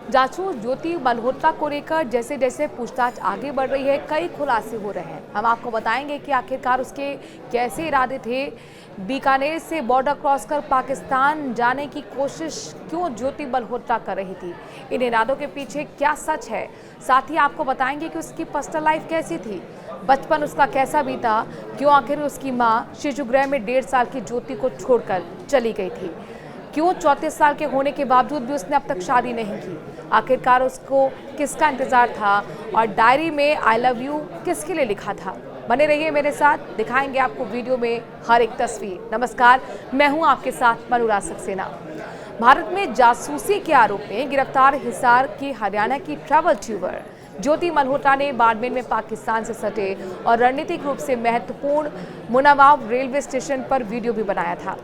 जासूस ज्योति मल्होत्रा को लेकर जैसे जैसे पूछताछ आगे बढ़ रही है, कई खुलासे हो रहे हैं। हम आपको बताएंगे कि आखिरकार उसके कैसे इरादे थे, बीकानेर से बॉर्डर क्रॉस कर पाकिस्तान जाने की कोशिश क्यों ज्योति मल्होत्रा कर रही थी, इन इरादों के पीछे क्या सच है। साथ ही आपको बताएंगे कि उसकी पर्सनल लाइफ कैसी थी, बचपन उसका कैसा बीता, क्यों आखिर उसकी मां शिशुगृह में 1.5 साल की ज्योति को छोड़कर चली गई थी, क्यों 34 साल के होने के बावजूद भी उसने अब तक शादी नहीं की, आखिरकार उसको किसका इंतजार था और डायरी में आई लव यू किसके लिए लिखा था। बने रहिए मेरे साथ, दिखाएंगे आपको वीडियो में हर एक तस्वीर। नमस्कार, मैं हूं आपके साथ अनुराग सक्सेना। भारत में जासूसी के आरोप में गिरफ्तार हिसार की हरियाणा की ट्रैवल ट्यूबर ज्योति मल्होत्रा ने बाड़मेर में पाकिस्तान से सटे और रणनीतिक रूप से महत्वपूर्ण मुनावाव रेलवे स्टेशन पर वीडियो भी बनाया था।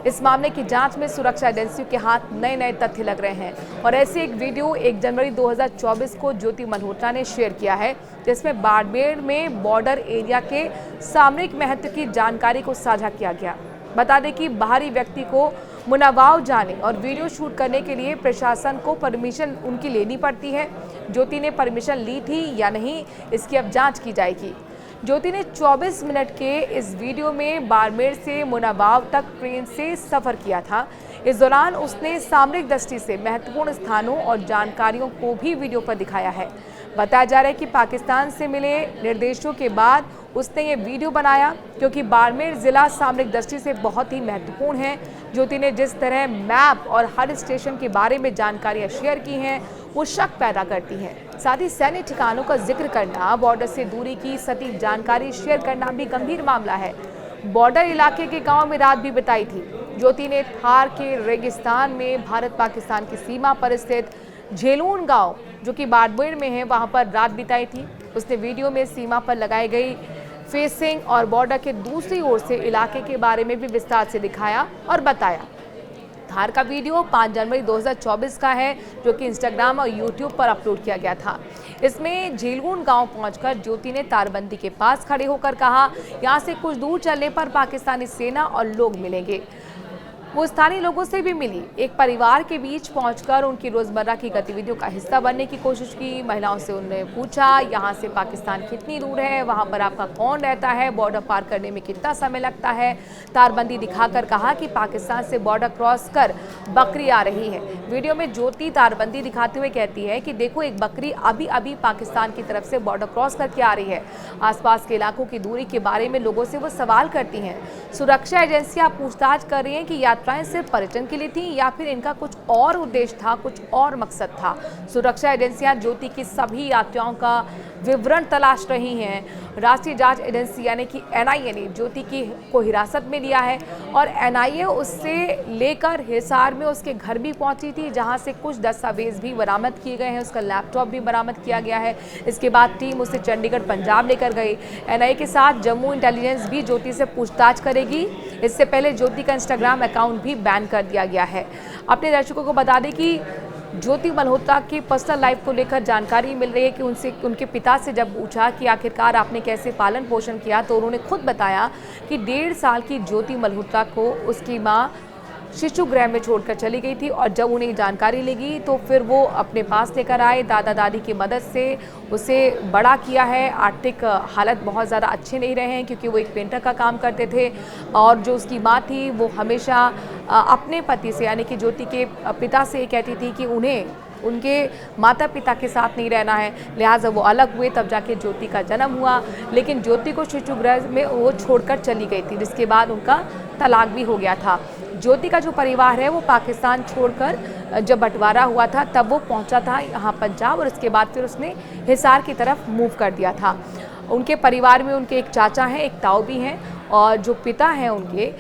इस मामले की जांच में सुरक्षा एजेंसियों के हाथ नए नए तथ्य लग रहे हैं और ऐसे एक वीडियो 1 जनवरी 2024 को ज्योति मल्होत्रा ने शेयर किया है, जिसमें बाड़मेर में बॉर्डर एरिया के सामरिक महत्व की जानकारी को साझा किया गया। बता दें कि बाहरी व्यक्ति को मुनावाव जाने और वीडियो शूट करने के लिए प्रशासन को परमिशन उनकी लेनी पड़ती है। ज्योति ने परमिशन ली थी या नहीं, इसकी अब जांच की जाएगी। ज्योति ने 24 मिनट के इस वीडियो में बाड़मेर से मुनावाव तक ट्रेन से सफर किया था। इस दौरान उसने सामरिक दृष्टि से महत्वपूर्ण स्थानों और जानकारियों को भी वीडियो पर दिखाया है। बताया जा रहा है कि पाकिस्तान से मिले निर्देशों के बाद उसने ये वीडियो बनाया, क्योंकि बाड़मेर जिला सामरिक दृष्टि से बहुत ही महत्वपूर्ण है। ज्योति ने जिस तरह मैप और हर स्टेशन के बारे में जानकारियां शेयर की हैं, वो शक पैदा करती हैं। साथ ही सैन्य ठिकानों का जिक्र करना, बॉर्डर से दूरी की सटीक जानकारी शेयर करना भी गंभीर मामला है। बॉर्डर इलाके के गांव में रात भी बिताई थी। ज्योति ने थार के रेगिस्तान में भारत पाकिस्तान की सीमा पर स्थित झेलून गांव, जो कि बाड़मेर में है, वहां पर रात बिताई थी। उसने वीडियो में सीमा पर लगाई गई फेंसिंग और बॉर्डर के दूसरी ओर से इलाके के बारे में भी विस्तार से दिखाया और बताया। थार का वीडियो 5 जनवरी 2024 का है, जो कि इंस्टाग्राम और यूट्यूब पर अपलोड किया गया था। इसमें झेलगुन गांव पहुंचकर ज्योति ने तारबंदी के पास खड़े होकर कहा, यहां से कुछ दूर चलने पर पाकिस्तानी सेना और लोग मिलेंगे। वो स्थानीय लोगों से भी मिली, एक परिवार के बीच पहुंचकर उनकी रोजमर्रा की गतिविधियों का हिस्सा बनने की कोशिश की। महिलाओं से उन्होंने पूछा, यहाँ से पाकिस्तान कितनी दूर है, वहाँ पर आपका कौन रहता है, बॉर्डर पार करने में कितना समय लगता है। तारबंदी दिखाकर कहा कि पाकिस्तान से बॉर्डर क्रॉस कर बकरी आ रही है। वीडियो में ज्योति तारबंदी दिखाते हुए कहती है कि देखो, एक बकरी अभी अभी पाकिस्तान की तरफ से बॉर्डर क्रॉस करके आ रही है। आसपास के इलाकों की दूरी के बारे में लोगों से वो सवाल करती हैं। सुरक्षा एजेंसियां पूछताछ कर रही हैं कि यात्राएं सिर्फ पर्यटन के लिए थी या फिर इनका कुछ और उद्देश्य था, कुछ और मकसद था। सुरक्षा एजेंसियां ज्योति की सभी यात्राओं का विवरण तलाश रही हैं। राष्ट्रीय जांच एजेंसी यानी कि एनआईए ने ज्योति को हिरासत में लिया है और एनआईए उससे लेकर हिसार में उसके घर भी पहुंची थी, जहां से कुछ दस्तावेज भी बरामद किए गए हैं। उसका लैपटॉप भी बरामद किया गया है। इसके बाद टीम उसे चंडीगढ़ पंजाब लेकर गई। एनआईए के साथ जम्मू इंटेलिजेंस भी ज्योति से पूछताछ करेगी। इससे पहले ज्योति का इंस्टाग्राम अकाउंट भी बैन कर दिया गया है। अपने दर्शकों को बता दें कि ज्योति मल्होत्रा की पर्सनल लाइफ को लेकर जानकारी मिल रही है कि उनके पिता से जब पूछा कि आखिरकार आपने कैसे पालन पोषण किया, तो उन्होंने खुद बताया कि 1.5 साल की ज्योति मल्होत्रा को उसकी मां शिशुगृह में छोड़कर चली गई थी और जब उन्हें जानकारी लगी तो फिर वो अपने पास लेकर आए। दादा दादी की मदद से उसे बड़ा किया है। आर्थिक हालत बहुत ज़्यादा अच्छे नहीं रहे हैं, क्योंकि वो एक पेंटर का काम करते थे और जो उसकी माँ थी वो हमेशा अपने पति से यानी कि ज्योति के पिता से कहती थी कि उन्हें उनके माता पिता के साथ नहीं रहना है, लिहाजा वो अलग हुए, तब जाके ज्योति का जन्म हुआ। लेकिन ज्योति को शिशुगृह में वो छोड़कर चली गई थी, जिसके बाद उनका तलाक भी हो गया था। ज्योति का जो परिवार है वो पाकिस्तान छोड़कर जब बंटवारा हुआ था तब वो पहुंचा था यहाँ पंजाब और उसके बाद फिर उसने हिसार की तरफ मूव कर दिया था। उनके परिवार में उनके एक चाचा हैं, एक ताऊ भी हैं और जो पिता हैं उनके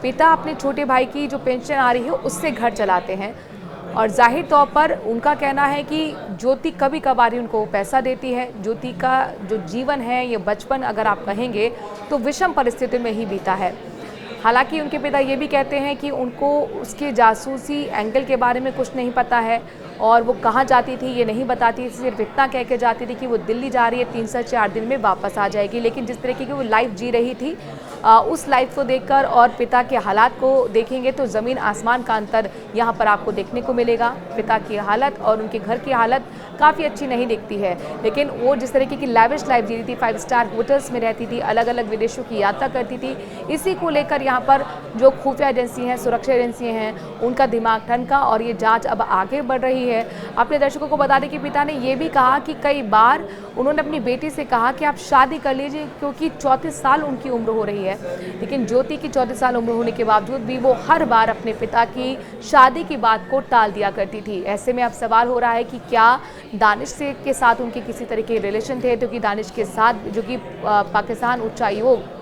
पिता अपने छोटे भाई की जो पेंशन आ रही है उससे घर चलाते हैं और जाहिर तौर पर उनका कहना है कि ज्योति कभी कभार ही उनको पैसा देती है। ज्योति का जो जीवन है, ये बचपन अगर आप कहेंगे तो विषम परिस्थिति में ही बीता है। हालांकि उनके पिता ये भी कहते हैं कि उनको उसके जासूसी एंगल के बारे में कुछ नहीं पता है और वो कहाँ जाती थी ये नहीं बताती, सिर्फ इतना कह के जाती थी कि वो दिल्ली जा रही है, 3 से 4 दिन में वापस आ जाएगी। लेकिन जिस तरीके की वो लाइफ जी रही थी उस लाइफ को देखकर और पिता के हालात को देखेंगे तो ज़मीन आसमान का अंतर यहाँ पर आपको देखने को मिलेगा। पिता की हालत और उनके घर की हालत काफ़ी अच्छी नहीं दिखती है, लेकिन वो जिस तरीके की लैविश लाइफ जी रही थी, 5 स्टार होटल्स में रहती थी, अलग अलग विदेशों की यात्रा करती थी, इसी को लेकर यहाँ पर जो खुफिया एजेंसी हैं, सुरक्षा एजेंसी हैं, उनका दिमाग ठनका और ये जांच अब आगे बढ़ रही है। अपने दर्शकों को बता दें कि पिता ने ये भी कहा कि कई बार उन्होंने अपनी बेटी से कहा कि आप शादी कर लीजिए, क्योंकि 34 साल उनकी उम्र हो रही है, लेकिन ज्योति की 34 साल उम्र होने के बावजूद भी वो हर बार अपने पिता की शादी की बात को टाल दिया करती थी। ऐसे में अब सवाल हो रहा है कि क्या दानिश से के साथ उनके किसी तरह के रिलेशन थे, क्योंकि दानिश के साथ जो कि पाकिस्तान उच्चायोग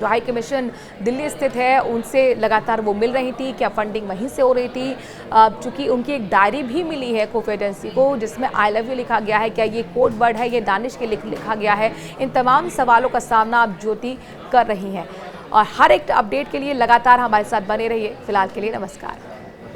जो हाई कमीशन दिल्ली स्थित है उनसे लगातार वो मिल रही थी, क्या फंडिंग वहीं से हो रही थी। चूँकि उनकी एक डायरी भी मिली है खुफिया एजेंसी को जिसमें आई लव यू लिखा गया है, क्या ये कोड वर्ड है, ये दानिश के लिखा गया है। इन तमाम सवालों का सामना अब ज्योति कर रही हैं और हर एक अपडेट के लिए लगातार हमारे साथ बने रहिए। फिलहाल के लिए नमस्कार।